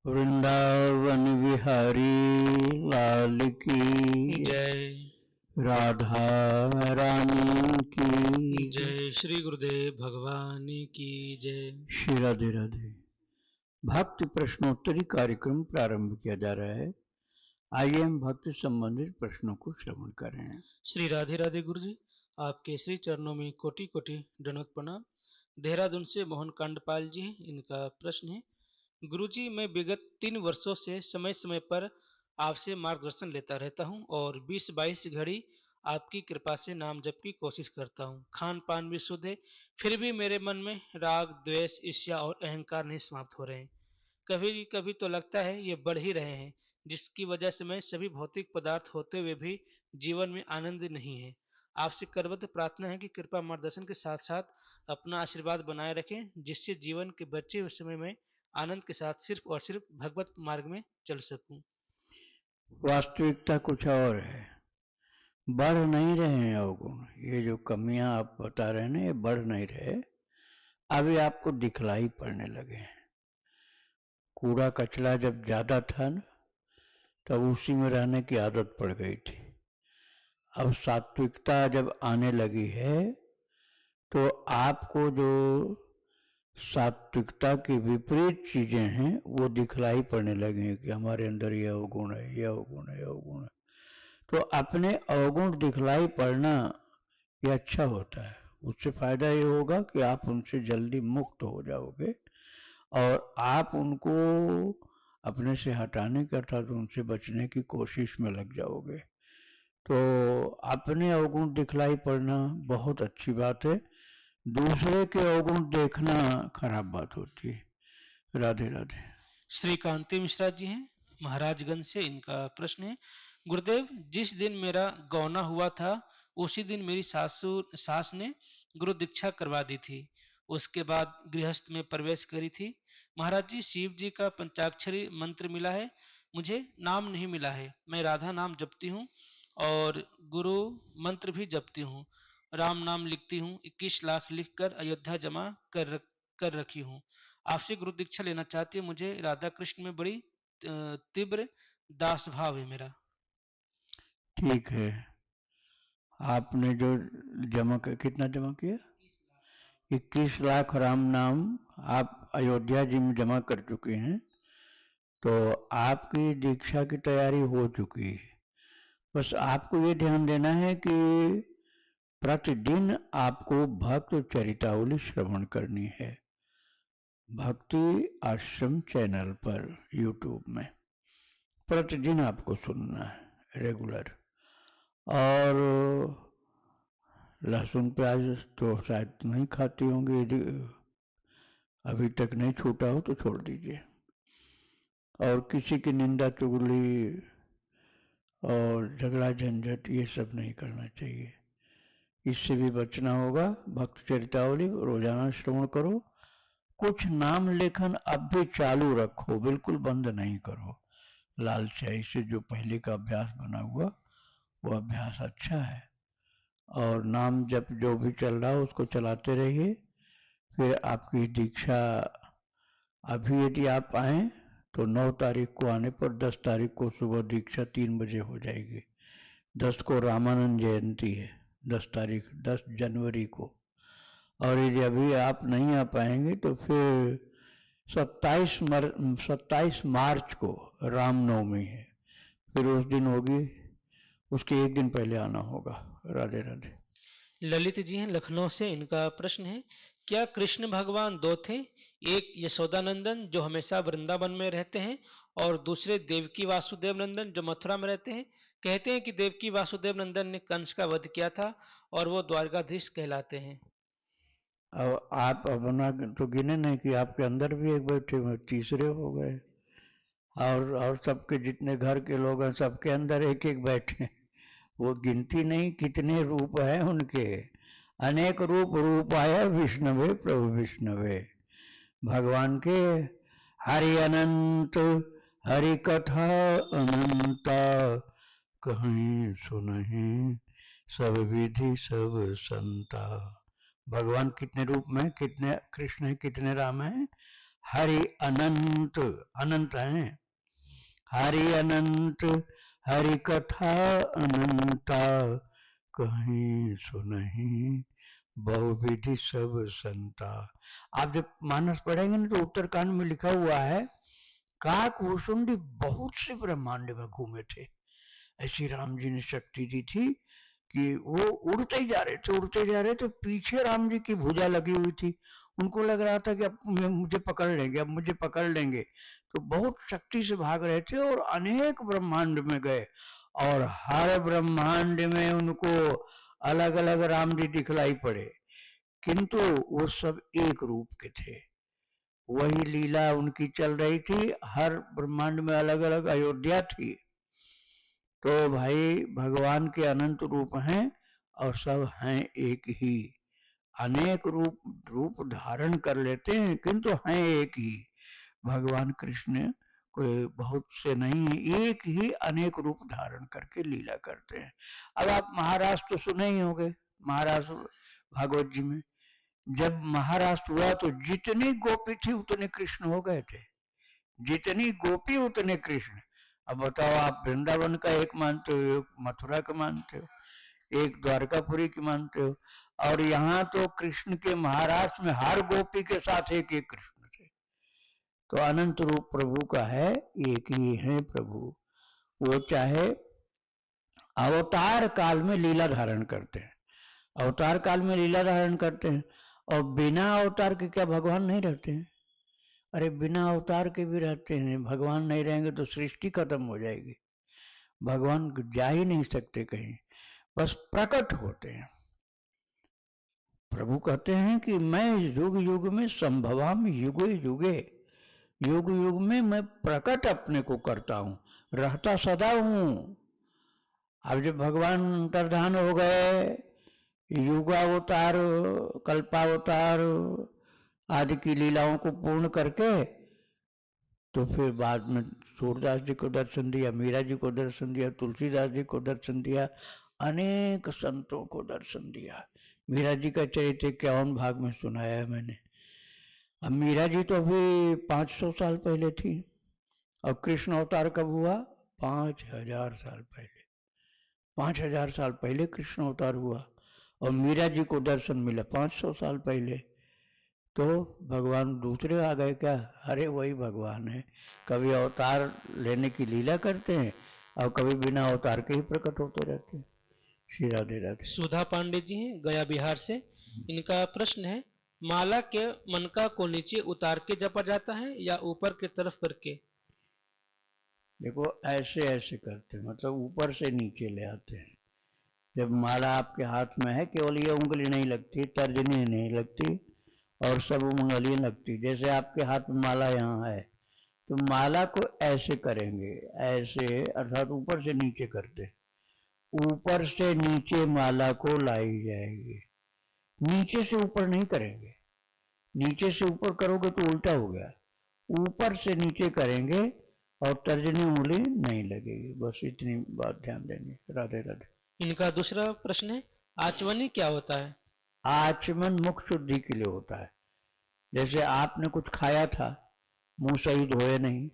वृंदावन विहारी लाल की जय। राधा रानी की जय श्री गुरुदेव भगवान की जय। श्री राधे राधे। भक्ति प्रश्नोत्तरी कार्यक्रम प्रारंभ किया जा रहा है। आइए हम भक्ति संबंधित प्रश्नों को श्रवण करें। श्री राधे राधे गुरु जी, आपके श्री चरणों में कोटि कोटि दंडवत प्रणाम। देहरादून से मोहन कांडपाल जी हैं। इनका प्रश्न है, गुरुजी मैं विगत 3 वर्षों से समय समय पर आपसे मार्गदर्शन लेता रहता हूं और 20-22 घड़ी आपकी कृपा से नाम जप की कोशिश करता हूं। खान पान भी शुद्ध है, फिर भी मेरे मन में राग, द्वेष, ईर्ष्या और अहंकार नहीं समाप्त हो रहे हैं। कभी कभी तो लगता है ये बढ़ ही रहे हैं, जिसकी वजह से मैं सभी भौतिक पदार्थ होते हुए भी जीवन में आनंद नहीं है। आपसे करबद्ध प्रार्थना है कि कृपा मार्गदर्शन के साथ साथ अपना आशीर्वाद बनाए रखें, जिससे जीवन के बचे हुए समय में आनंद के साथ सिर्फ और सिर्फ भगवत मार्ग में चल सकूं। वास्तविकता कुछ और है, बढ़ नहीं रहे हैं अवगुण। ये जो कमियां आप बता रहे हैं ना, ये बढ़ नहीं रहे, अभी आपको दिखलाई पड़ने लगे हैं। कूड़ा कचरा जब ज्यादा था ना, तब उसी में रहने की आदत पड़ गई थी। अब सात्विकता जब आने लगी है तो आपको जो सात्विकता की विपरीत चीजें हैं वो दिखलाई पड़ने लगी हैं कि हमारे अंदर ये अवगुण है, ये अवगुण है, ये अवगुण है। तो अपने अवगुण दिखलाई पड़ना ये अच्छा होता है। उससे फायदा ये होगा कि आप उनसे जल्दी मुक्त हो जाओगे और आप उनको अपने से हटाने की अर्थात उनसे बचने की कोशिश में लग जाओगे। तो अपने अवगुण दिखलाई पड़ना बहुत अच्छी बात है, दूसरे के अवगुण देखना खराब बात होती है। राधे राधे। श्री कांति मिश्रा जी हैं महाराजगंज से। इनका प्रश्न है, गुरुदेव जिस दिन मेरा गौना हुआ था उसी दिन मेरी सास ने गुरु दीक्षा करवा दी थी। उसके बाद गृहस्थ में प्रवेश करी थी। महाराज जी शिव जी का पंचाक्षरी मंत्र मिला है, मुझे नाम नहीं मिला है। मैं राधा नाम जपती हूँ और गुरु मंत्र भी जपती हूँ। राम नाम लिखती हूँ, 21 लाख लिखकर अयोध्या जमा कर रखी हूँ। आपसे गुरु दीक्षा लेना चाहती है। मुझे राधा कृष्ण में बड़ी तीव्र दास भाव है मेरा। ठीक है, आपने जो कितना जमा किया? 21 लाख राम नाम आप अयोध्या जी में जमा कर चुके हैं, तो आपकी दीक्षा की तैयारी हो चुकी है। बस आपको ये ध्यान देना है कि प्रतिदिन आपको भक्त चरितावली श्रवण करनी है, भक्ति आश्रम चैनल पर यूट्यूब में प्रतिदिन आपको सुनना है रेगुलर। और लहसुन प्याज तो शायद नहीं खाती होंगी, यदि अभी तक नहीं छूटा हो तो छोड़ दीजिए। और किसी की निंदा चुगली और झगड़ा झंझट ये सब नहीं करना चाहिए, इससे भी बचना होगा। भक्त चरितावली रोजाना श्रवण करो। कुछ नाम लेखन अब भी चालू रखो, बिल्कुल बंद नहीं करो। लालचाई से जो पहले का अभ्यास बना हुआ वो अभ्यास अच्छा है, और नाम जप जो भी चल रहा है उसको चलाते रहिए। फिर आपकी दीक्षा अभी यदि आप आए तो 9 तारीख को आने पर 10 तारीख को सुबह दीक्षा 3 बजे हो जाएगी। 10 को रामानंद जयंती है, 10 तारीख 10 जनवरी को। और यदि अभी आप नहीं आ पाएंगे तो फिर 27 मार्च को रामनवमी है, फिर उस दिन होगी, उसके एक दिन पहले आना होगा। राधे राधे। ललित जी हैं लखनऊ से। इनका प्रश्न है, क्या कृष्ण भगवान दो थे? एक यशोदानंदन जो हमेशा वृंदावन में रहते हैं और दूसरे देवकी वासुदेव नंदन जो मथुरा में रहते हैं। कहते हैं कि देवकी वासुदेव नंदन ने कंस का वध किया था और वो द्वारकाधीश कहलाते हैं। अब आप अपना तो गिने नहीं कि आपके अंदर भी एक बैठे हुए, तीसरे हो गए। और सबके जितने घर के लोग हैं सबके अंदर एक एक बैठे, वो गिनती नहीं कितने रूप हैं उनके। अनेक रूप रूपाय विष्णवे प्रभु विष्णवे। भगवान के हरि अनंत, हरि कथा अनंता, कहीं सुनहि सब विधि सब संता। भगवान कितने रूप में, कितने कृष्ण है, कितने राम है? हरि अनंत, अनंत है, हरि अनंत, हरि कथा अनंता, कहीं सुनहि बहुविधि सब संता। आप जब मानस पढ़ेंगे ना तो उत्तरकांड में लिखा हुआ है, काक भूसुंडी बहुत से ब्रह्मांड में घूमे थे। ऐसी राम जी ने शक्ति दी थी कि वो उड़ते ही जा रहे थे, उड़ते जा रहे थे, पीछे राम जी की भुजा लगी हुई थी। उनको लग रहा था कि अब मुझे पकड़ लेंगे, अब मुझे पकड़ लेंगे, तो बहुत शक्ति से भाग रहे थे और अनेक ब्रह्मांड में गए, और हर ब्रह्मांड में उनको अलग अलग राम जी दिखलाई पड़े, किंतु वो सब एक रूप के थे। वही लीला उनकी चल रही थी, हर ब्रह्मांड में अलग अलग अयोध्या थी। तो भाई भगवान के अनंत रूप हैं और सब हैं एक ही। अनेक रूप धारण कर लेते हैं किंतु हैं एक ही। भगवान कृष्ण कोई बहुत से नहीं, एक ही अनेक रूप धारण करके लीला करते हैं। अब आप महाराष्ट्र तो सुने ही होंगे, महाराष्ट्र भागवत जी में जब महाराष्ट्र हुआ तो जितनी गोपी थी उतने कृष्ण हो गए थे, जितनी गोपी उतने कृष्ण। अब बताओ, आप वृंदावन का एक मानते हो, एक मथुरा का मानते हो, एक द्वारकापुरी की मानते हो, और यहाँ तो कृष्ण के महाराष्ट्र में हर गोपी के साथ एक एक कृष्ण थे। तो अनंत रूप प्रभु का है, एक ही है प्रभु। वो चाहे अवतार काल में लीला धारण करते हैं, अवतार काल में लीला धारण करते हैं, और बिना अवतार के क्या भगवान नहीं रहते हैं? अरे बिना अवतार के भी रहते हैं। भगवान नहीं रहेंगे तो सृष्टि खत्म हो जाएगी, भगवान जा ही नहीं सकते कहीं, बस प्रकट होते हैं। प्रभु कहते हैं कि मैं युग युग में संभवाम युगे युगे, युग युग में मैं प्रकट अपने को करता हूं, रहता सदा हूं। अब जब भगवान अंतर्धान हो गए, युगावतार कल्पावतार आदि की लीलाओं को पूर्ण करके, तो फिर बाद में सूरदास जी को दर्शन दिया, मीरा जी को दर्शन दिया, तुलसीदास जी को दर्शन दिया, अनेक संतों को दर्शन दिया। मीरा जी का चरित्र 51 भाग में सुनाया है मैंने। अब मीरा जी तो अभी 500 साल पहले थी, और कृष्ण अवतार कब हुआ? 5000 साल पहले, 5000 साल पहले कृष्ण अवतार हुआ, और मीरा जी को दर्शन मिला 500 साल पहले। तो भगवान दूसरे आ गए क्या? अरे वही भगवान है, कभी अवतार लेने की लीला करते हैं और कभी बिना अवतार के ही प्रकट होते रहते हैं। श्री राधे राधे। सुधा पांडे जी हैं गया बिहार से, इनका प्रश्न है, माला के मनका को नीचे उतार के जपा जाता है या ऊपर की तरफ करके? देखो ऐसे ऐसे करते हैं, मतलब ऊपर से नीचे ले आते हैं। जब माला आपके हाथ में है, केवल ये उंगली नहीं लगती, तर्जनी नहीं लगती, और सब उंगलियां लगती। जैसे आपके हाथ में माला यहाँ है, तो माला को ऐसे करेंगे, ऐसे, अर्थात ऊपर से नीचे करते, ऊपर से नीचे माला को लाई जाएगी, नीचे से ऊपर नहीं करेंगे। नीचे से ऊपर करोगे तो उल्टा हो गया, ऊपर से नीचे करेंगे और तर्जनी उंगली नहीं लगेगी। बस इतनी बात ध्यान देंगे। राधे राधे। इनका दूसरा प्रश्न है, आचमनी क्या होता है? आचमन मुख शुद्धि के लिए होता है। जैसे आपने कुछ खाया था, मुंह सही धोए नहीं,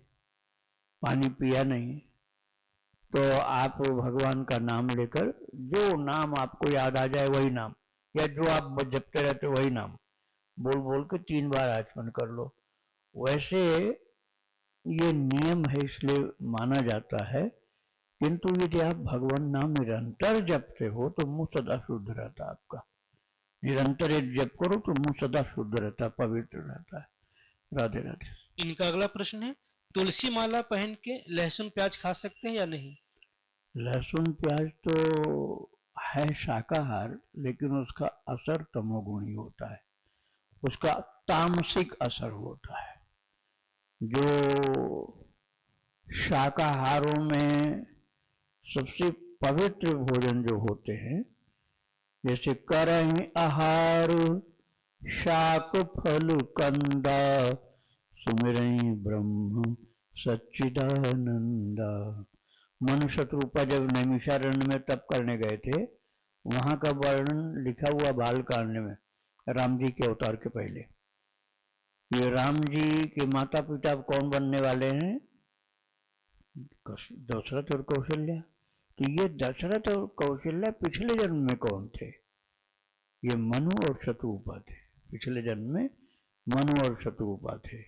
पानी पिया नहीं, तो आप भगवान का नाम लेकर, जो नाम आपको याद आ जाए वही नाम, या जो आप जपते रहते वही नाम बोल बोल के 3 बार आचमन कर लो। वैसे ये नियम है, इसलिए माना जाता है, किंतु यदि आप भगवान नाम निरंतर जपते हो तो मुंह सदा शुद्ध रहता है आपका। निरंतर यदि जप करो तो मुंह सदा शुद्ध रहता है, पवित्र रहता है। राधे राधे। इनका अगला प्रश्न है, तुलसी माला पहन के लहसुन प्याज खा सकते हैं या नहीं? लहसुन प्याज तो है शाकाहार, लेकिन उसका असर तमोगुणी होता है, उसका तामसिक असर होता है। जो शाकाहारों में सबसे पवित्र भोजन जो होते हैं, जैसे करहि आहार शाक फल कंदा, सुमिरहि ब्रह्म सच्चिदानंदा। मनुष्य शत्रुपा जब नैमिषारण्य में तप करने गए थे, वहां का वर्णन लिखा हुआ बालकांड में, राम जी के अवतार के पहले। ये राम जी के माता पिता कौन बनने वाले हैं? दशरथ और कौशल्या। तो ये दशरथ और कौशल्या पिछले जन्म में कौन थे? ये मनु और शत्रुपा थे। पिछले जन्म में मनु और शत्रुपा थे।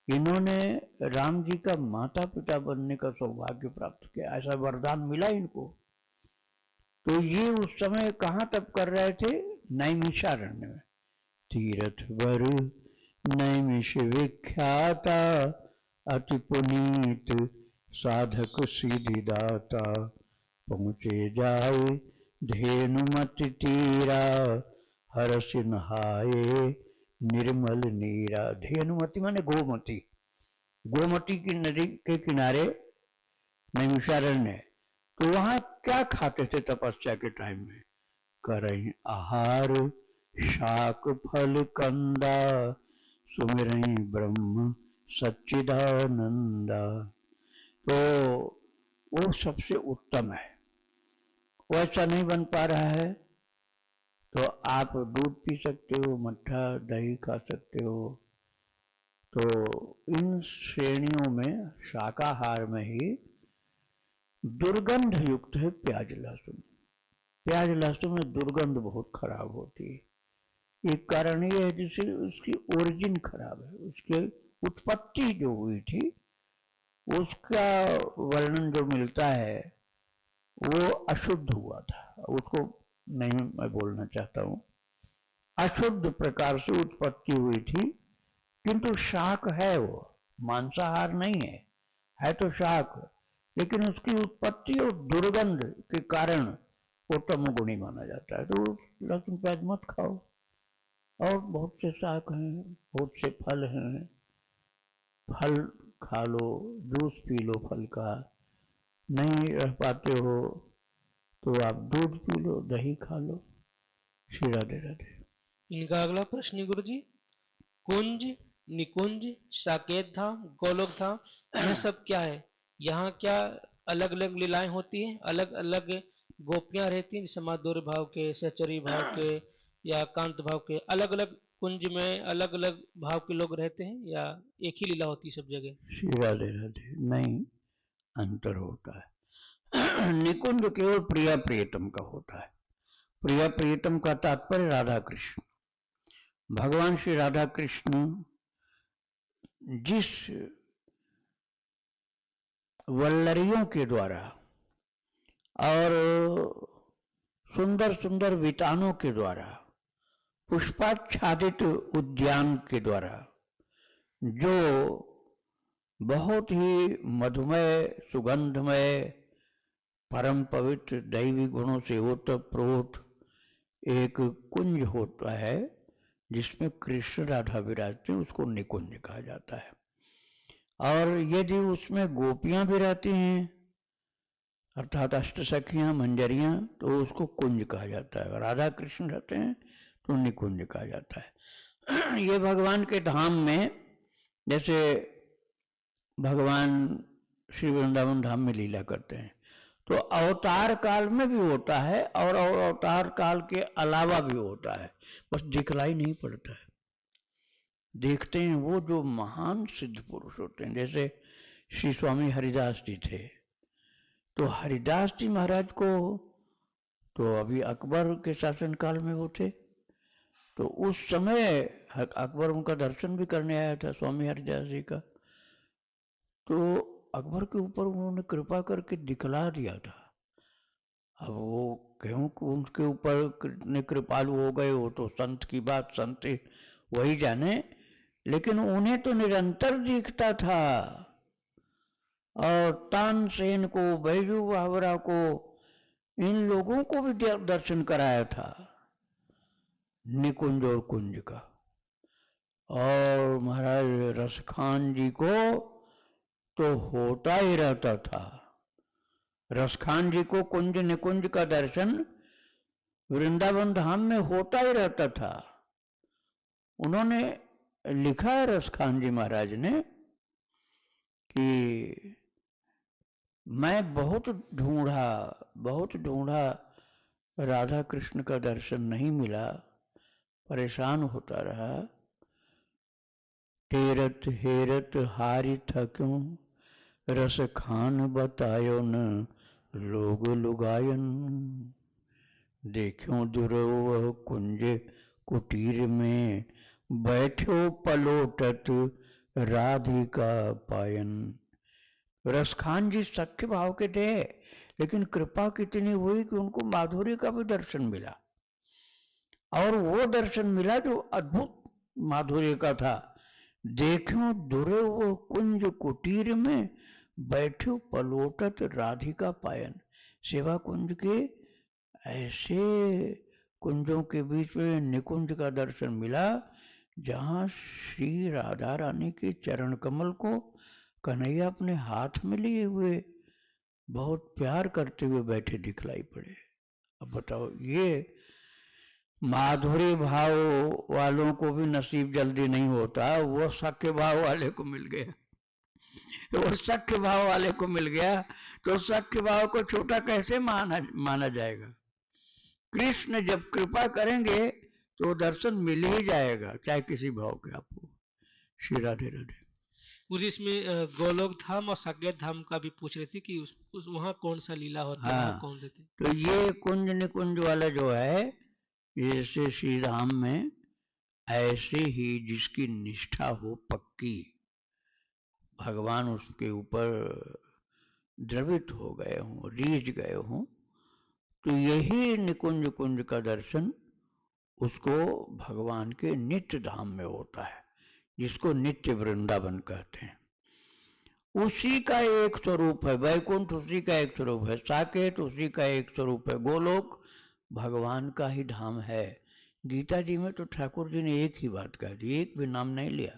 इन्होंने राम जी का माता पिता बनने का सौभाग्य प्राप्त किया, ऐसा वरदान मिला इनको। तो ये उस समय कहाँ तप कर रहे थे? नैमिषारण्य में। तीरथ वर नैमिष विख्याता, अति पुनीत साधक सिद्धिदाता। पहुँचे जाए धेनुमति तीरा, हर्ष नहाए निर्मल नीरा। धेनुमति माने गोमती। गोमती की नदी के किनारे नैमिषारण्य। तो वहां क्या खाते थे तपस्या के टाइम में? करई आहार शाक फल कंदा, सुमिरई ब्रह्म सच्चिदानंदा। तो वो सबसे उत्तम है। वैसा नहीं बन पा रहा है तो आप दूध पी सकते हो, मट्ठा दही खा सकते हो। तो इन श्रेणियों में शाकाहार में ही दुर्गंध युक्त है प्याज लहसुन। प्याज लहसुन में दुर्गंध बहुत खराब होती है। एक कारण ये है जिससे उसकी ओरिजिन खराब है, उसकी उत्पत्ति जो हुई थी उसका वर्णन जो मिलता है वो अशुद्ध हुआ था। उसको नहीं मैं बोलना चाहता हूँ, अशुद्ध प्रकार से उत्पत्ति हुई थी। किंतु शाक है, वो मांसाहार नहीं है तो शाक, लेकिन उसकी उत्पत्ति और दुर्गंध के कारण वो तमोगुणी माना जाता है। तो लहसुन प्याज मत खाओ। और बहुत से शाक हैं, बहुत से फल हैं, फल खा लो, जूस पी लो फल का। नहीं रह पाते हो तो आप दूध पी लो, दही खा लो। श्री राधे राधे। इनका अगला प्रश्न गुरु जी, कुंज, निकुंज, साकेत धाम, गोलोक धाम, यह सब क्या है? यहाँ क्या अलग अलग लीलाएं होती हैं? अलग अलग गोपियां रहती हैं, जैसे माधुर्य भाव के, सचरी भाव के या कांत भाव के? अलग अलग कुंज में अलग अलग भाव के लोग रहते हैं या एक ही लीला होती है सब जगह? श्री राधे राधे। नहीं, अंतर होता है। निकुंज केवल प्रिया प्रियतम का होता है। प्रिया प्रियतम का तात्पर्य राधा कृष्ण। भगवान श्री राधा कृष्ण जिस वल्लरियों के द्वारा और सुंदर सुंदर वितानों के द्वारा, पुष्पाच्छादित उद्यान के द्वारा जो बहुत ही मधुमय, सुगंधमय, परम पवित्र दैवी गुणों से ओतप्रोत एक कुंज होता है जिसमें कृष्ण राधा विराजते हैं, उसको निकुंज कहा जाता है। और यदि उसमें गोपियां भी रहती हैं अर्थात अष्टसखियां, मंजरियां, तो उसको कुंज कहा जाता है। राधा कृष्ण रहते हैं तो निकुंज कहा जाता है। ये भगवान के धाम में, जैसे भगवान श्री वृंदावन धाम में लीला करते हैं तो अवतार काल में भी होता है और अवतार काल के अलावा भी होता है, बस दिखलाई नहीं पड़ता है। देखते हैं वो जो महान सिद्ध पुरुष होते हैं, जैसे श्री स्वामी हरिदास जी थे। तो हरिदास जी महाराज को तो अभी अकबर के शासनकाल में वो थे, तो उस समय अकबर उनका दर्शन भी करने आया था स्वामी हरिदास जी का। तो अकबर के ऊपर उन्होंने कृपा करके दिखला दिया था। अब वो क्यों उनके ऊपर कितने कृपालु हो गए, वो तो संत की बात संत वही जाने, लेकिन उन्हें तो निरंतर दिखता था। और तानसेन को, बैजू बावरा को, इन लोगों को भी दर्शन कराया था निकुंज और कुंज का। और महाराज रसखान जी को तो होता ही रहता था। रसखान जी को कुंज निकुंज का दर्शन वृंदावन धाम में होता ही रहता था। उन्होंने लिखा है रसखान जी महाराज ने कि मैं बहुत ढूंढा, राधा कृष्ण का दर्शन नहीं मिला, परेशान होता रहा। तेरत हेरत हारि थक्यों, रस खान बतायो न लोग लुगायन। देखो दुर्वह कुंज कुटीर में, बैठो पलोटत राधिका पायन। रसखान जी सख्य भाव के थे, लेकिन कृपा कितनी हुई कि उनको माधुर्य का भी दर्शन मिला, और वो दर्शन मिला जो अद्भुत माधुर्य का था। देखो दुरे वो कुंज कुटीर में, बैठो पलोटत राधिका पायन। सेवा कुंज के ऐसे कुंजों के बीच में निकुंज का दर्शन मिला, जहां श्री राधा रानी के चरण कमल को कन्हैया अपने हाथ में लिए हुए बहुत प्यार करते हुए बैठे दिखलाई पड़े। अब बताओ, ये माधुरी भाव वालों को भी नसीब जल्दी नहीं होता, वो सख्य भाव वाले को मिल गया। वो सख्य भाव वाले को मिल गया, तो सख्य भाव को छोटा कैसे माना जाएगा। कृष्ण जब कृपा करेंगे तो दर्शन मिल ही जाएगा, चाहे किसी भाव के आपको। श्री राधे राधे। गुरु इसमें गोलोक धाम और साकेत धाम का भी पूछ रहे थे कि उस वहाँ कौन सा लीला होता है, वहाँ कौन देते। तो ये कुंज निकुंज वाला जो है, जैसे श्री धाम में ऐसे ही जिसकी निष्ठा हो पक्की, भगवान उसके ऊपर द्रवित हो गए हों, रीझ गए हों, तो यही निकुंज कुंज का दर्शन उसको भगवान के नित्य धाम में होता है, जिसको नित्य वृंदावन कहते हैं। उसी का एक स्वरूप है वैकुंठ, उसी का एक स्वरूप है साकेत, उसी का एक स्वरूप है गोलोक, भगवान का ही धाम है। गीता जी में तो ठाकुर जी ने एक ही बात कह दी, एक भी नाम नहीं लिया,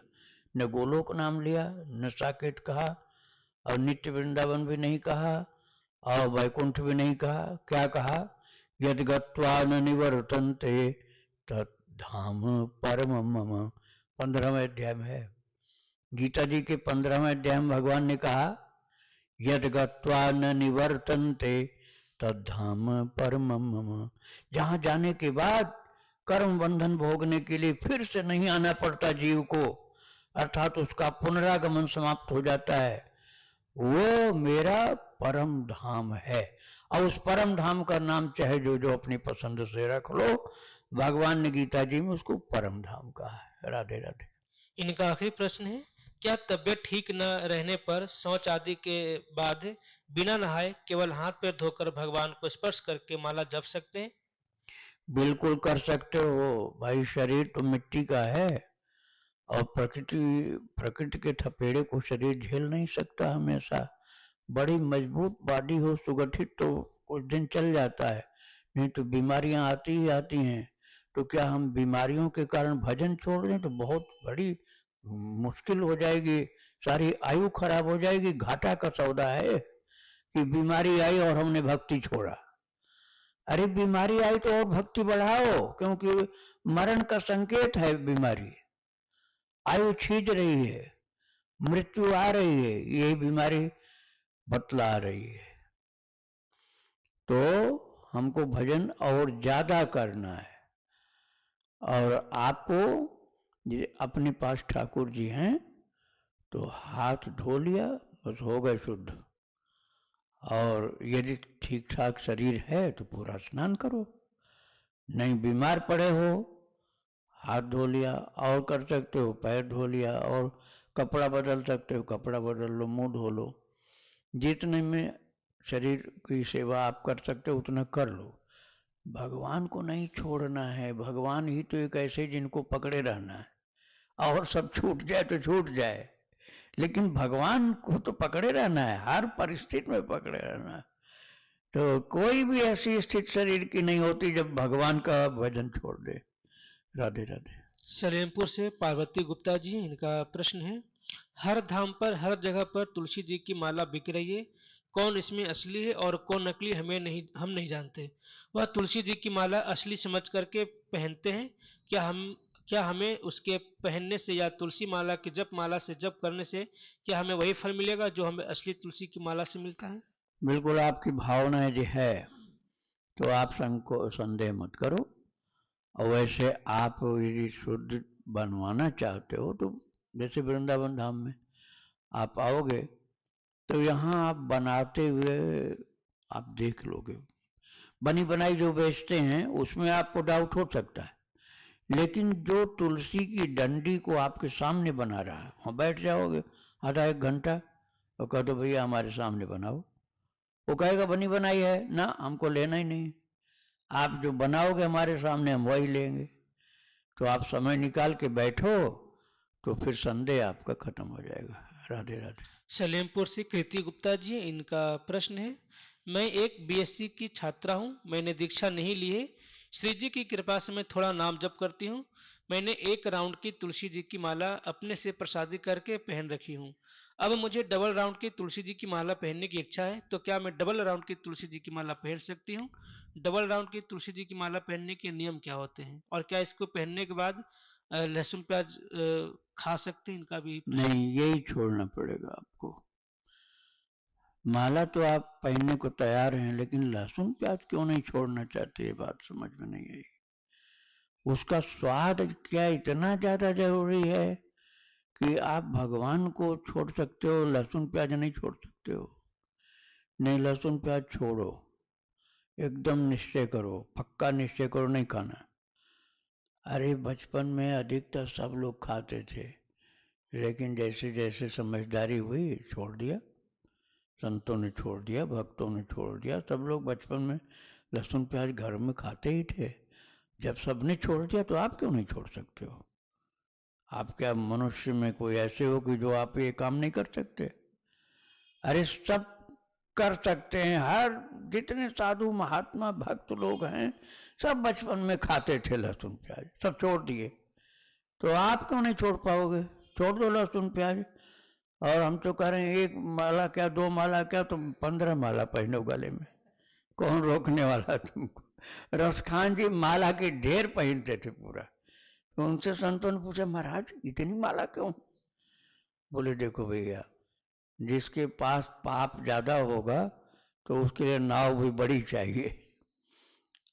न गोलोक नाम लिया, न साकेत कहा, और नित्य वृंदावन भी नहीं कहा, और वैकुंठ भी नहीं कहा। क्या कहा? यद गत्वा न निवर्तन्ते तद्धाम परम मम। 15वें अध्याय में है, गीता जी के 15वें अध्याय में भगवान ने कहा, यद गत्वा न निवर्तन्ते तद्धाम परम मम। जहां जाने के बाद कर्म बंधन भोगने के लिए फिर से नहीं आना पड़ता जीव को, अर्थात उसका पुनरागमन समाप्त हो जाता है, वो मेरा परम धाम है। और उस परम धाम का नाम चाहे जो जो अपनी पसंद से रख लो, भगवान ने गीता जी में उसको परम धाम कहा है। राधे राधे। इनका आखिरी प्रश्न है, क्या तबियत ठीक न रहने पर शौच आदि के बाद बिना नहाए केवल हाथ पैर धोकर भगवान को स्पर्श करके माला जप सकते हैं? बिल्कुल कर सकते हो भाई, शरीर तो मिट्टी का है, और प्रकृति के थपेड़े को शरीर झेल नहीं सकता हमेशा। बड़ी मजबूत बॉडी हो, सुगठित, तो कुछ दिन चल जाता है, नहीं तो बीमारियां आती ही आती हैं। तो क्या हम बीमारियों के कारण भजन छोड़ दें तो बहुत बड़ी मुश्किल हो जाएगी, सारी आयु खराब हो जाएगी। घाटा का सौदा है कि बीमारी आई और हमने भक्ति छोड़ा। अरे बीमारी आई तो और भक्ति बढ़ाओ, क्योंकि मरण का संकेत है बीमारी। आयु छीज रही है, मृत्यु आ रही है, ये बीमारी बतला रही है। तो हमको भजन और ज्यादा करना है, और आपको अपने पास ठाकुर जी हैं तो हाथ धो लिया, बस हो गए शुद्ध। और यदि ठीक ठाक शरीर है तो पूरा स्नान करो, नहीं बीमार पड़े हो हाथ धो लिया, और कर सकते हो पैर धो लिया, और कपड़ा बदल सकते हो कपड़ा बदल लो, मुंह धो लो, जितने में शरीर की सेवा आप कर सकते हो उतना कर लो। भगवान को नहीं छोड़ना है, भगवान ही तो एक ऐसे जिनको पकड़े रहना है, और सब छूट जाए तो छूट जाए, लेकिन भगवान को तो पकड़े रहना है, हर परिस्थिति में पकड़े रहना है। तो कोई भी ऐसी स्थिति शरीर की नहीं होती जब भगवान का भजन छोड़ दे। राधे राधे। सलेमपुर से पार्वती गुप्ता जी, इनका प्रश्न है, हर धाम पर हर जगह पर तुलसी जी की माला बिक रही है, कौन इसमें असली है और कौन नकली हम नहीं जानते। वह तुलसी जी की माला असली समझ करके पहनते हैं, क्या हमें उसके पहनने से या तुलसी माला की जप माला से जप करने से क्या हमें वही फल मिलेगा जो हमें असली तुलसी की माला से मिलता है? बिल्कुल आपकी भावना जो है तो आप संदेह मत करो, और वैसे आप यदि शुद्ध बनवाना चाहते हो तो जैसे वृंदावन धाम में आप आओगे तो यहाँ आप बनाते हुए आप देख लोगे, बनी बनाई जो बेचते हैं उसमें आपको डाउट हो सकता है, लेकिन जो तुलसी की डंडी को आपके सामने बना रहा है वहाँ बैठ जाओगे आधा एक घंटा और कह दो भैया हमारे सामने बनाओ, वो कहेगा बनी बनाई है ना, हमको लेना ही नहीं, आप जो बनाओगे हमारे सामने हम वही लेंगे। तो आप समय निकाल के बैठो तो फिर संदेह आपका खत्म हो जाएगा। राधे राधे। सलेमपुर से कृति गुप्ता जी, इनका प्रश्न है, मैं एक बीएससी की छात्रा हूँ, मैंने दीक्षा नहीं ली है, श्री जी की कृपा से मैं थोड़ा नाम जप करती हूँ, मैंने 1 राउंड की तुलसी जी की माला अपने से प्रसादी करके पहन रखी हूँ, अब मुझे डबल राउंड की तुलसी जी की माला पहनने की इच्छा है, तो क्या मैं डबल राउंड की तुलसी जी की माला पहन सकती हूँ? डबल राउंड की तुलसी जी की माला पहनने के नियम क्या होते हैं, और क्या इसको पहनने के बाद लहसुन प्याज खा सकते हैं? इनका भी नहीं, यही छोड़ना पड़ेगा आपको। माला तो आप पहनने को तैयार हैं, लेकिन लहसुन प्याज क्यों नहीं छोड़ना चाहते, ये बात समझ में नहीं आई। उसका स्वाद क्या इतना ज्यादा जरूरी है कि आप भगवान को छोड़ सकते हो, लहसुन प्याज नहीं छोड़ सकते हो? नहीं, लहसुन प्याज छोड़ो, एकदम निश्चय करो, पक्का निश्चय करो नहीं खाना। अरे बचपन में अधिकतर सब लोग खाते थे, लेकिन जैसे जैसे समझदारी हुई छोड़ दिया, संतों ने छोड़ दिया, भक्तों ने छोड़ दिया। सब लोग बचपन में लहसुन प्याज घर में खाते ही थे, जब सबने छोड़ दिया तो आप क्यों नहीं छोड़ सकते हो? आप क्या मनुष्य में कोई ऐसे हो कि जो आप ये काम नहीं कर सकते? अरे सब कर सकते हैं, हर जितने साधु महात्मा भक्त लोग हैं सब बचपन में खाते थे लहसुन प्याज, सब छोड़ दिए, तो आप क्यों नहीं छोड़ पाओगे? छोड़ दो लहसुन प्याज। और हम तो कह रहे हैं 1 माला क्या 2 माला क्या, तुम 15 माला पहनो गले में, कौन रोकने वाला तुमको? रसखान जी माला के ढेर पहनते थे पूरा, तो उनसे संतों ने पूछा महाराज इतनी माला क्यों? बोले देखो भैया, जिसके पास पाप ज्यादा होगा तो उसके लिए नाव भी बड़ी चाहिए,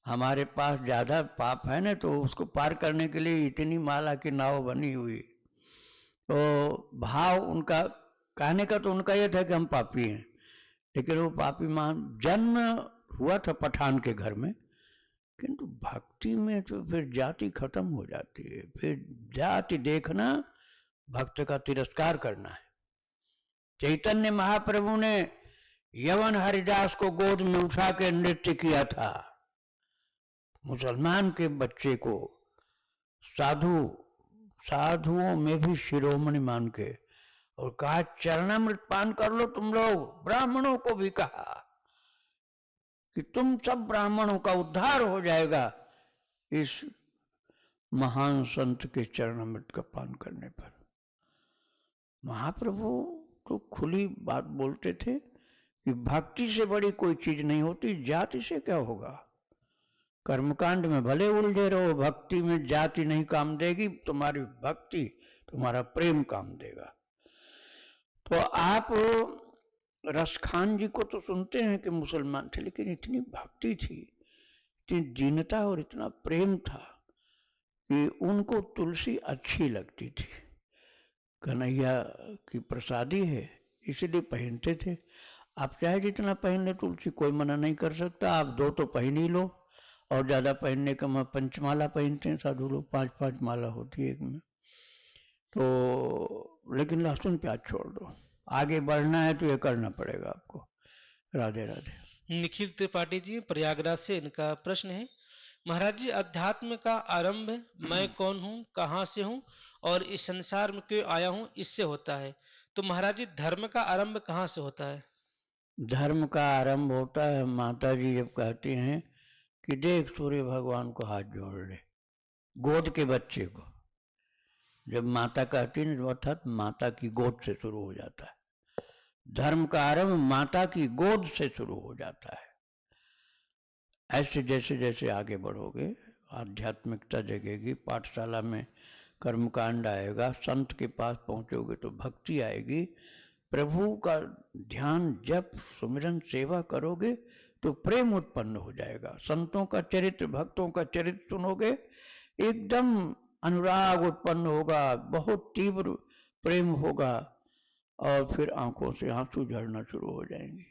हमारे पास ज्यादा पाप है ना, तो उसको पार करने के लिए इतनी माला की नाव बनी हुई। तो भाव उनका कहने का तो उनका यह था कि हम पापी हैं, लेकिन वो पापी मान, जन्म हुआ था पठान के घर में, किंतु भक्ति में तो फिर जाति खत्म हो जाती है, फिर जाति देखना भक्त का तिरस्कार करना है। चैतन्य महाप्रभु ने यवन हरिदास को गोद में उठा के नृत्य किया था, मुसलमान के बच्चे को साधुओं में भी शिरोमणि मान के, और कहा चरणामृत पान कर लो तुम लोग। ब्राह्मणों को भी कहा कि तुम सब ब्राह्मणों का उद्धार हो जाएगा इस महान संत के चरणामृत का पान करने पर। महाप्रभु तो खुली बात बोलते थे कि भक्ति से बड़ी कोई चीज नहीं होती, जाति से क्या होगा? कर्मकांड में भले उलझे रहो, भक्ति में जाति नहीं काम देगी, तुम्हारी भक्ति तुम्हारा प्रेम काम देगा। तो आप रसखान जी को तो सुनते हैं कि मुसलमान थे, लेकिन इतनी भक्ति थी, इतनी दीनता और इतना प्रेम था कि उनको तुलसी अच्छी लगती थी, कन्हैया की प्रसादी है इसलिए पहनते थे। आप चाहे जितना पहन ले तुलसी, कोई मना नहीं कर सकता, आप 2 तो पहन ही लो, और ज्यादा पहनने का मैं पंचमाला पहनते हैं साधु लोग, 5-5 माला होती है एक में। तो लेकिन लहसुन प्याज छोड़ दो, आगे बढ़ना है तो ये करना पड़ेगा आपको। राधे राधे। निखिल त्रिपाठी जी, प्रयागराज से, इनका प्रश्न है, महाराज जी अध्यात्म का आरंभ मैं कौन हूँ, कहाँ से हूँ और इस संसार में क्यों आया हूँ इससे होता है, तो महाराज जी धर्म का आरंभ कहाँ से होता है? धर्म का आरंभ होता है, माता जी जब कहती हैं कि देख सूर्य भगवान को हाथ जोड़ ले, गोद के बच्चे को, जब माता कहती है अर्थात माता की गोद से शुरू हो जाता है। धर्म का आरंभ माता की गोद से शुरू हो जाता है। ऐसे जैसे जैसे आगे बढ़ोगे आध्यात्मिकता जगेगी, पाठशाला में कर्मकांड आएगा, संत के पास पहुंचोगे तो भक्ति आएगी, प्रभु का ध्यान जप सुमिरन सेवा करोगे तो प्रेम उत्पन्न हो जाएगा। संतों का चरित्र भक्तों का चरित्र सुनोगे एकदम अनुराग उत्पन्न होगा, बहुत तीव्र प्रेम होगा और फिर आंखों से आंसू झड़ना शुरू हो जाएंगे।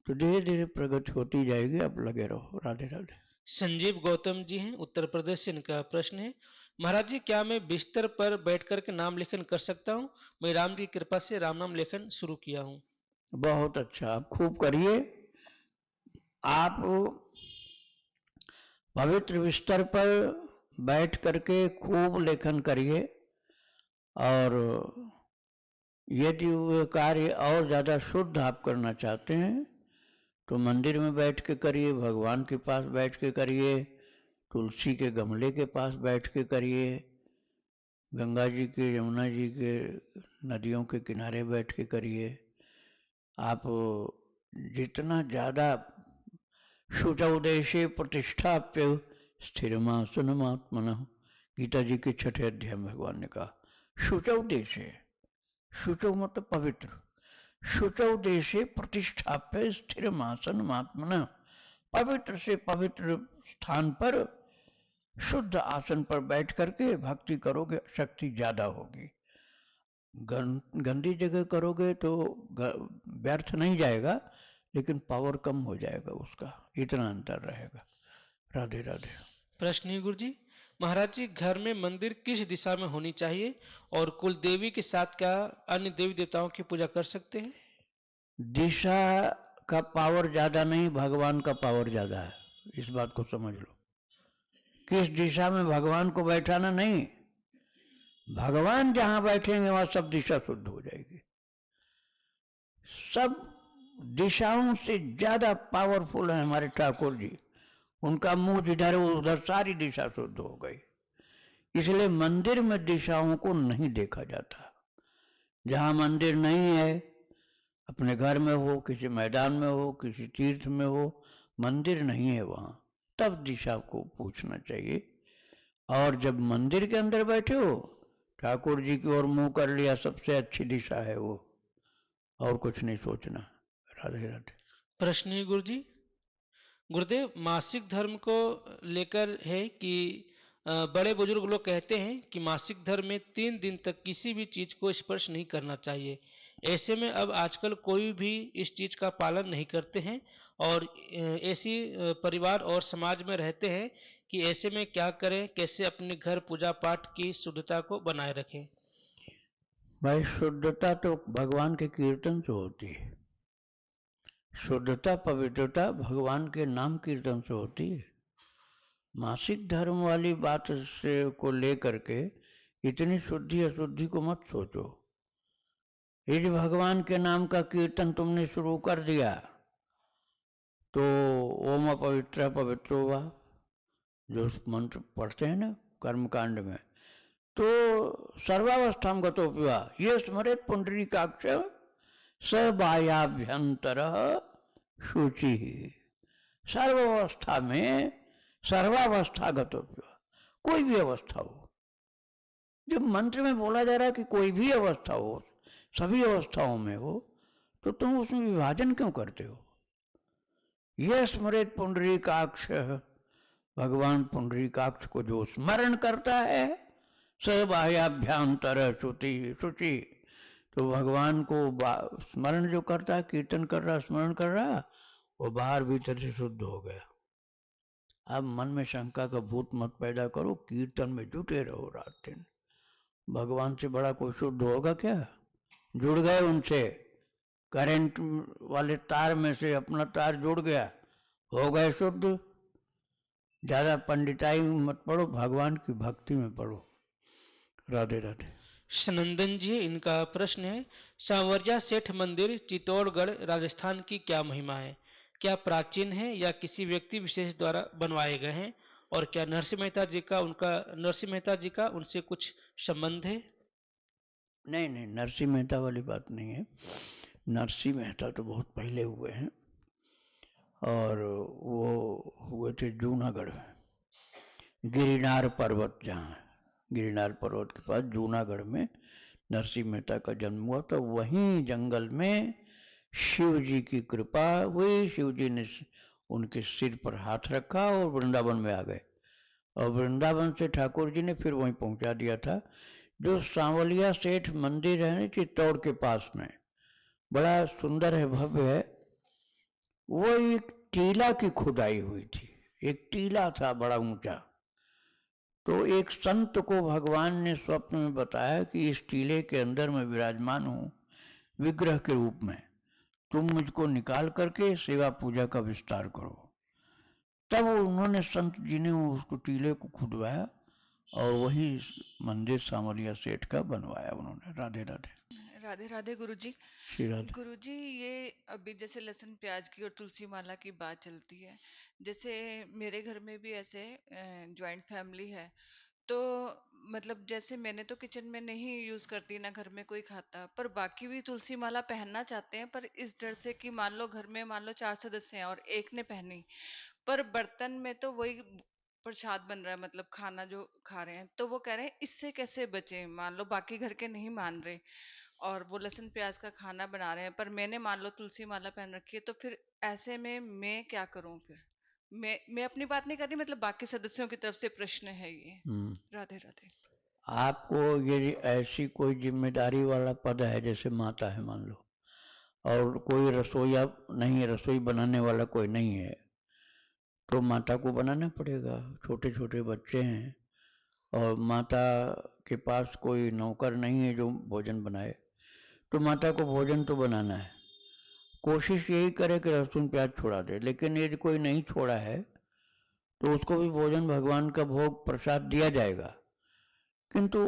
तो धीरे धीरे प्रगति होती जाएगी। अब लगे रहो। राधे राधे। संजीव गौतम जी हैं, उत्तर प्रदेश से। इनका प्रश्न है, महाराज जी क्या मैं बिस्तर पर बैठ कर के नाम लेखन कर सकता हूँ? मैं राम की कृपा से राम नाम लेखन शुरू किया हूँ। बहुत अच्छा, आप खूब करिए। आप पवित्र बिस्तर पर बैठ करके खूब लेखन करिए, और यदि वो कार्य और ज़्यादा शुद्ध आप करना चाहते हैं तो मंदिर में बैठ के करिए, भगवान के पास बैठ के करिए, तुलसी के गमले के पास बैठ के करिए, गंगा जी के, यमुना जी के, नदियों के किनारे बैठ के करिए। आप जितना ज़्यादा शुचौदेशे प्रतिष्ठाप्य स्थिरमासनमात्मनः, गीता जी के 6ठे अध्याय में भगवान ने कहा शुचौदेशे। शुचौ मतलब पवित्र। शुचौदेशे प्रतिष्ठाप्य स्थिरमासनमात्मनः, पवित्र से पवित्र स्थान पर, शुद्ध आसन पर बैठ करके भक्ति करोगे, शक्ति ज्यादा होगी। गंदी जगह करोगे तो व्यर्थ नहीं जाएगा, लेकिन पावर कम हो जाएगा उसका, इतना अंतर रहेगा। राधे राधे। प्रश्न है गुरु जी, महाराज जी घर में मंदिर किस दिशा में होनी चाहिए, और कुल देवी के साथ क्या अन्य देवी देवताओं की पूजा कर सकते हैं? दिशा का पावर ज्यादा नहीं, भगवान का पावर ज्यादा है, इस बात को समझ लो। किस दिशा में भगवान को बैठाना नहीं, भगवान जहां बैठेंगे वहां सब दिशा शुद्ध हो जाएगी। सब दिशाओं से ज्यादा पावरफुल है हमारे ठाकुर जी। उनका मुंह जिधर उधर सारी दिशा शुद्ध हो गई। इसलिए मंदिर में दिशाओं को नहीं देखा जाता। जहां मंदिर नहीं है, अपने घर में हो, किसी मैदान में हो, किसी तीर्थ में हो, मंदिर नहीं है वहां, तब दिशा को पूछना चाहिए। और जब मंदिर के अंदर बैठे हो, ठाकुर जी की ओर मुंह कर लिया, सबसे अच्छी दिशा है वो, और कुछ नहीं सोचना। राधे राधे। प्रश्न है गुरु जी, गुरुदेव मासिक धर्म को लेकर है कि बड़े बुजुर्ग लोग कहते हैं कि मासिक धर्म में 3 दिन तक किसी भी चीज को स्पर्श नहीं करना चाहिए। ऐसे में अब आजकल कोई भी इस चीज का पालन नहीं करते हैं, और ऐसी परिवार और समाज में रहते हैं कि ऐसे में क्या करें, कैसे अपने घर पूजा पाठ की शुद्धता को बनाए रखें? भाई शुद्धता तो भगवान के कीर्तन से होती है। शुद्धता पवित्रता भगवान के नाम कीर्तन से होती है। मासिक धर्म वाली बात से को लेकर के इतनी शुद्धि अशुद्धि को मत सोचो। यदि भगवान के नाम का कीर्तन तुमने शुरू कर दिया तो ओम पवित्र पवित्रो वा, जो मंत्र पढ़ते हैं ना कर्मकांड में, तो सर्वावस्था गतोपिवा ये स्मरेत पुंडरीकाक्ष स बाह्याभ्यंतर शुचि। सर्वावस्था में सर्वावस्था गतोपिवा, कोई भी अवस्था हो। जब मंत्र में बोला जा रहा है कि कोई भी अवस्था हो, सभी अवस्थाओं में हो, तो तुम उसमें विभाजन क्यों करते हो? यह स्मरेत पुंडरीकाक्ष, भगवान पुंडरीकाक्ष को जो स्मरण करता है, स बाह्याभ्यंतर शुचि शुचि, तो भगवान को स्मरण जो करता है, कीर्तन कर रहा, स्मरण कर रहा, वो बाहर भीतर से शुद्ध हो गया। अब मन में शंका का भूत मत पैदा करो, कीर्तन में जुटे रहो रात दिन। भगवान से बड़ा कोई शुद्ध होगा क्या? जुड़ गए उनसे, करंट वाले तार में से अपना तार जुड़ गया, हो गए शुद्ध। ज्यादा पंडिताई मत पढ़ो, भगवान की भक्ति में पढ़ो। राधे राधे। सनंदन जी, इनका प्रश्न है, सांवरिया सेठ मंदिर चित्तौड़गढ़ राजस्थान की क्या महिमा है? क्या प्राचीन है या किसी व्यक्ति विशेष द्वारा बनवाए गए हैं? और क्या नरसिंह मेहता जी का उनसे कुछ संबंध है? नहीं नहीं, नरसिंह मेहता वाली बात नहीं है। नरसिंह मेहता तो बहुत पहले हुए हैं, और वो हुए थे जूनागढ़ में, गिरनार पर्वत, जहाँ गिरनार पर्वत के पास जूनागढ़ में नरसिंह मेहता का जन्म हुआ। तो वहीं जंगल में शिव जी की कृपा हुई, शिव जी ने उनके सिर पर हाथ रखा और वृंदावन में आ गए, और वृंदावन से ठाकुर जी ने फिर वहीं पहुंचा दिया था। जो सांवलिया सेठ मंदिर है ना चित्तौड़ के पास में, बड़ा सुंदर है, भव्य है। वो एक टीला की खुदाई हुई थी, एक टीला था बड़ा ऊंचा। तो एक संत को भगवान ने स्वप्न में बताया कि इस टीले के अंदर मैं विराजमान हूं विग्रह के रूप में, तुम मुझको निकाल करके सेवा पूजा का विस्तार करो। तब उन्होंने संत जी ने उसको टीले को खुदवाया और वही मंदिर सांवलिया सेठ का बनवाया उन्होंने। राधे राधे। राधे राधे गुरुजी। श्री राधे। गुरुजी, ये अभी जैसे लहसुन प्याज की और तुलसी माला की बात चलती है, जैसे मेरे घर में भी ऐसे जॉइंट फैमिली है, तो मतलब जैसे मैंने तो किचन में नहीं यूज करती, ना घर में कोई खाता, पर बाकी भी तुलसी माला पहनना चाहते हैं, पर इस डर से कि मान लो घर में मान लो 4 सदस्य हैं और एक ने पहनी, पर बर्तन में तो वही प्रसाद बन रहा है, मतलब खाना जो खा रहे हैं, तो वो कह रहे हैं इससे कैसे बचे, मान लो बाकी घर के नहीं मान रहे और वो लहसुन प्याज का खाना बना रहे हैं, पर मैंने मान लो तुलसी माला पहन रखी है, तो फिर ऐसे में मैं क्या करूं फिर? मैं अपनी बात नहीं कर रही, मतलब बाकी सदस्यों की तरफ से प्रश्न है ये। राधे राधे। आपको ये ऐसी कोई जिम्मेदारी वाला पद है, जैसे माता है मान लो, और कोई रसोईया नहीं है, रसोई बनाने वाला कोई नहीं है, तो माता को बनाना पड़ेगा। छोटे छोटे बच्चे हैं और माता के पास कोई नौकर नहीं है जो भोजन बनाए, तो माता को भोजन तो बनाना है। कोशिश यही करे कि लहसुन प्याज छोड़ा दे, लेकिन यदि कोई नहीं छोड़ा है तो उसको भी भोजन भगवान का भोग प्रसाद दिया जाएगा, किंतु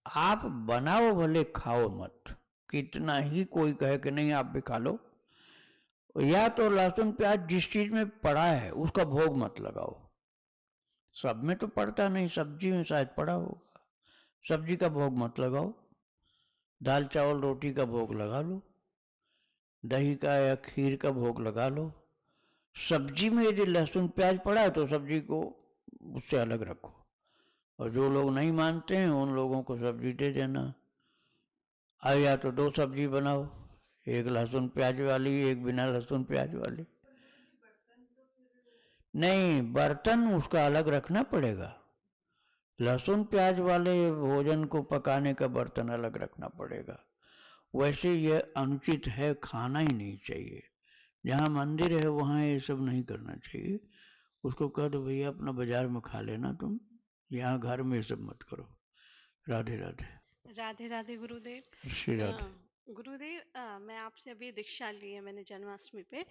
आप बनाओ भले, खाओ मत। कितना ही कोई कहे कि नहीं आप भी खा लो, या तो लहसुन प्याज जिस चीज में पड़ा है उसका भोग मत लगाओ। सब में तो पड़ता नहीं, सब्जी में शायद पड़ा होगा, सब्जी का भोग मत लगाओ। दाल चावल रोटी का भोग लगा लो, दही का या खीर का भोग लगा लो। सब्जी में यदि लहसुन प्याज पड़ा है तो सब्जी को उससे अलग रखो, और जो लोग नहीं मानते हैं उन लोगों को सब्जी दे देना। या तो 2 सब्जी बनाओ, एक लहसुन प्याज वाली, एक बिना लहसुन प्याज वाली। नहीं, बर्तन उसका अलग रखना पड़ेगा। लहसुन प्याज वाले भोजन को पकाने का बर्तन अलग रखना पड़ेगा। वैसे यह अनुचित है, खाना ही नहीं चाहिए। जहाँ मंदिर है वहाँ ये सब नहीं करना चाहिए। उसको कह दो भैया अपना बाजार में खा लेना तुम, यहाँ घर में ये सब मत करो। राधे राधे। राधे राधे गुरुदेव। श्री राधे। गुरुदेव, मैं आपसे अभी दीक्षा ली है मैंने जन्माष्टमी पे।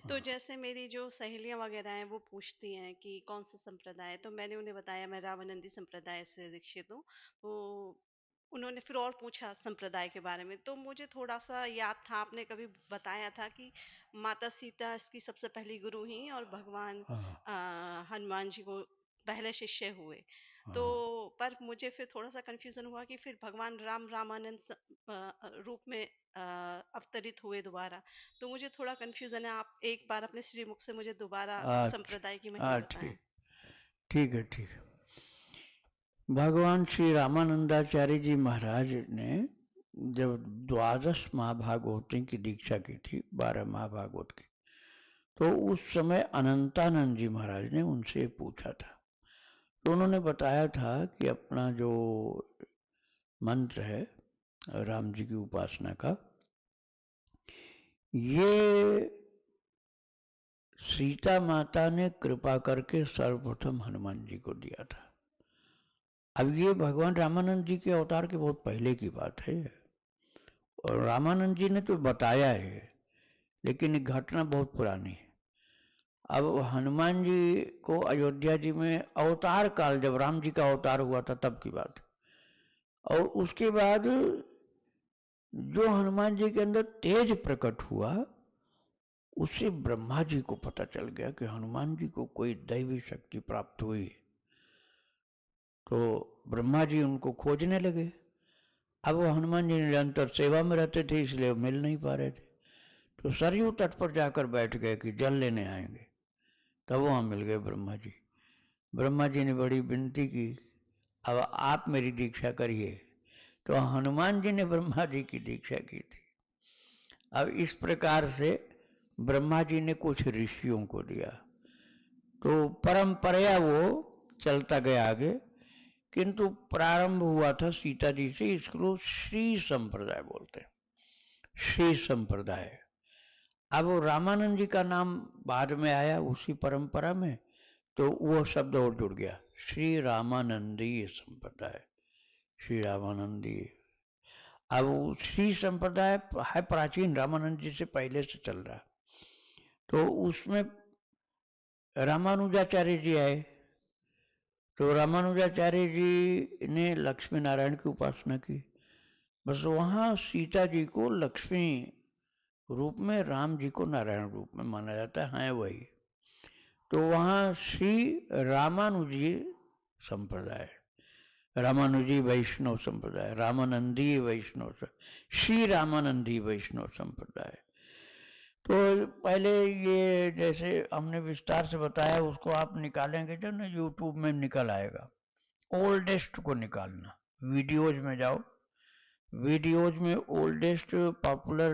तो जैसे मेरी जो सहेलियां वगैरह हैं वो पूछती हैं कि कौन सा संप्रदाय है, तो मैंने उन्हें बताया मैं रामानंदी संप्रदाय से दीक्षित हूँ। तो उन्होंने फिर और पूछा संप्रदाय के बारे में, तो मुझे थोड़ा सा याद था, आपने कभी बताया था कि माता सीता इसकी सबसे पहली गुरु ही और भगवान हनुमान जी को पहले शिष्य हुए। तो पर मुझे फिर थोड़ा सा कंफ्यूजन हुआ कि फिर भगवान राम रामानंद रूप में अवतरित हुए दोबारा। तो मुझे थोड़ा कंफ्यूजन है, आप एक बार अपने श्रीमुख से मुझे दोबारा संप्रदाय की महिमा बताएं। ठीक है, ठीक है। भगवान श्री रामानंदाचार्य जी महाराज ने जब 12 महाभागवतों की दीक्षा की थी, 12 महाभागवत की, तो उस समय अनंतानंद जी महाराज ने उनसे पूछा था। तो उन्होंने बताया था कि अपना जो मंत्र है राम जी की उपासना का, ये सीता माता ने कृपा करके सर्वप्रथम हनुमान जी को दिया था। अब ये भगवान रामानंद जी के अवतार के बहुत पहले की बात है, और रामानंद जी ने तो बताया है, लेकिन एक घटना बहुत पुरानी है। अब हनुमान जी को अयोध्या जी में अवतार काल, जब राम जी का अवतार हुआ था तब की बात, और उसके बाद जो हनुमान जी के अंदर तेज प्रकट हुआ, उससे ब्रह्मा जी को पता चल गया कि हनुमान जी को कोई दैवी शक्ति प्राप्त हुई। तो ब्रह्मा जी उनको खोजने लगे। अब वो हनुमान जी निरंतर सेवा में रहते थे, इसलिए वो मिल नहीं पा रहे थे। तो सरयू तट पर जाकर बैठ गए कि जल लेने आएंगे, तब वहां मिल गए ब्रह्मा जी। ब्रह्मा जी ने बड़ी विनती की, अब आप मेरी दीक्षा करिए। तो हनुमान जी ने ब्रह्मा जी की दीक्षा की थी। अब इस प्रकार से ब्रह्मा जी ने कुछ ऋषियों को दिया, तो परंपरा वो चलता गया आगे किंतु प्रारंभ हुआ था सीता जी से, इसको श्री संप्रदाय बोलते हैं, श्री संप्रदाय। अब रामानंद जी का नाम बाद में आया उसी परंपरा में, तो वो शब्द और जुड़ गया, श्री रामानंदीय संप्रदाय, श्री रामानंदी। अब श्री संप्रदाय है प्राचीन, रामानंद जी से पहले से चल रहा, तो उसमें रामानुजाचार्य जी आए, तो रामानुजाचार्य जी ने लक्ष्मी नारायण की उपासना की, बस वहाँ सीता जी को लक्ष्मी रूप में, राम जी को नारायण रूप में माना जाता है वही, तो वहाँ श्री रामानुजी संप्रदाय, रामानुजी वैष्णव संप्रदाय, रामानंदी वैष्णव, श्री रामानंदी वैष्णव संप्रदाय। तो पहले ये जैसे हमने विस्तार से बताया, उसको आप निकालेंगे जो ना यूट्यूब में निकल आएगा, ओल्डेस्ट को निकालना, वीडियोज में जाओ, वीडियोज में ओल्डेस्ट, पॉपुलर,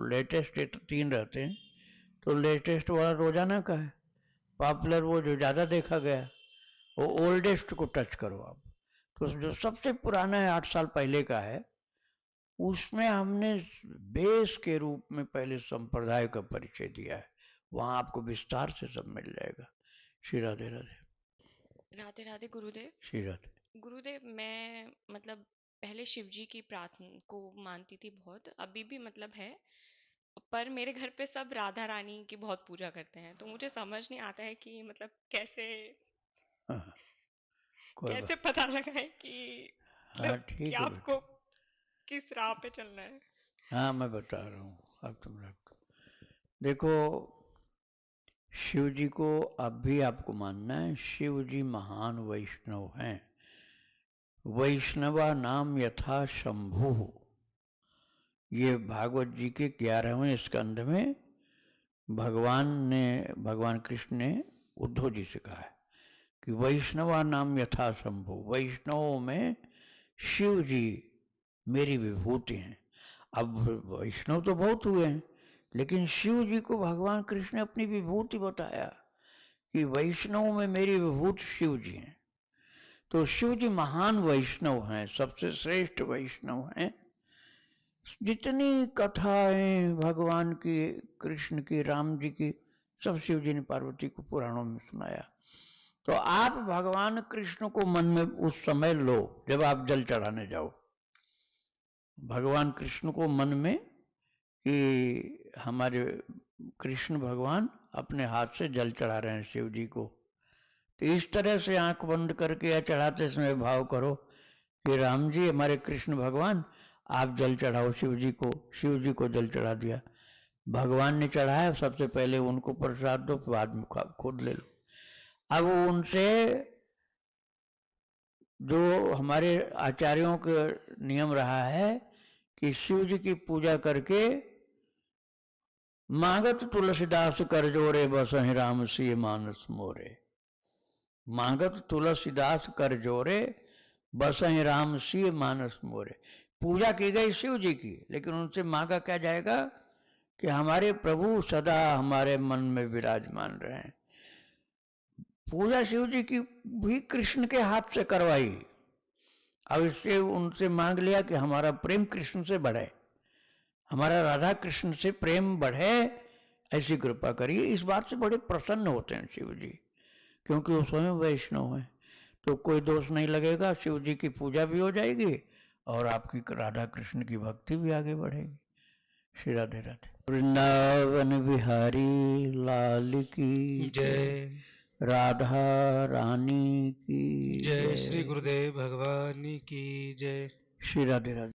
लेटेस्ट 3 रहते हैं, तो लेटेस्ट वाला रोजाना का है, पॉपुलर वो जो ज़्यादा देखा गया, वो ओल्डेस्ट को टच करो आप। तो जो सबसे पुराना है 8 साल पहले का है, उसमें हमने बेस के रूप में पहले संप्रदाय का परिचय दिया है, वहाँ आपको विस्तार से सब मिल जाएगा। श्री राधे राधे। राधे राधे गुरुदेव। श्री राधे। गुरुदेव, मैं मतलब पहले शिव जी की प्रार्थना को मानती थी बहुत, अभी भी मतलब है, पर मेरे घर पे सब राधा रानी की बहुत पूजा करते हैं, तो मुझे समझ नहीं आता है कि मतलब कैसे कैसे पता लगाए कि हाँ ठीक कि है आपको किस राह पे चलना है। हाँ मैं बता रहा हूँ, अब तुम रखो। देखो, शिव जी को अब भी आपको मानना है, शिव जी महान वैष्णव हैं, वैष्णवा नाम यथा शंभु, ये भागवत जी के 11वें स्कंध में भगवान कृष्ण ने उद्धव जी से कहा है कि वैष्णवा नाम यथा शंभु, वैष्णवों में शिव जी मेरी विभूति हैं। अब वैष्णव तो बहुत हुए हैं, लेकिन शिव जी को भगवान कृष्ण ने अपनी विभूति बताया कि वैष्णव में मेरी विभूति शिव जी हैं। तो शिव जी महान वैष्णव हैं, सबसे श्रेष्ठ वैष्णव हैं। जितनी कथाएं भगवान की, कृष्ण की, राम जी की, सब शिव जी ने पार्वती को पुराणों में सुनाया। तो आप भगवान कृष्ण को मन में उस समय लो जब आप जल चढ़ाने जाओ, भगवान कृष्ण को मन में कि हमारे कृष्ण भगवान अपने हाथ से जल चढ़ा रहे हैं शिव जी को। तो इस तरह से आंख बंद करके या चढ़ाते समय भाव करो कि राम जी हमारे कृष्ण भगवान आप जल चढ़ाओ शिव जी को। शिव जी को जल चढ़ा दिया, भगवान ने चढ़ाया, सबसे पहले उनको प्रसाद दो, बाद में खुद ले लो। अब उनसे जो हमारे आचार्यों का नियम रहा है कि शिव जी की पूजा करके मांगत तुलसीदास कर जोरे बसहि राम सिय मानस मोरे, मांगत तुलसीदास कर जोरे बसहि राम सिय मानस मोरे। पूजा की गई शिव जी की, लेकिन उनसे मांगा क्या जाएगा कि हमारे प्रभु सदा हमारे मन में विराजमान रहे। पूजा शिव जी की भी कृष्ण के हाथ से करवाई। अब इससे उनसे मांग लिया कि हमारा प्रेम कृष्ण से बढ़े, हमारा राधा कृष्ण से प्रेम बढ़े, ऐसी कृपा करिए। इस बात से बड़े प्रसन्न होते हैं शिव जी, क्योंकि वो स्वयं वैष्णव हैं। तो कोई दोष नहीं लगेगा, शिव जी की पूजा भी हो जाएगी और आपकी राधा कृष्ण की भक्ति भी आगे बढ़ेगी। श्री राधे राधे। वृंदावन बिहारी लाल की जय, राधा रानी की जय, श्री गुरुदेव भगवान की जय। श्री राधे राधे।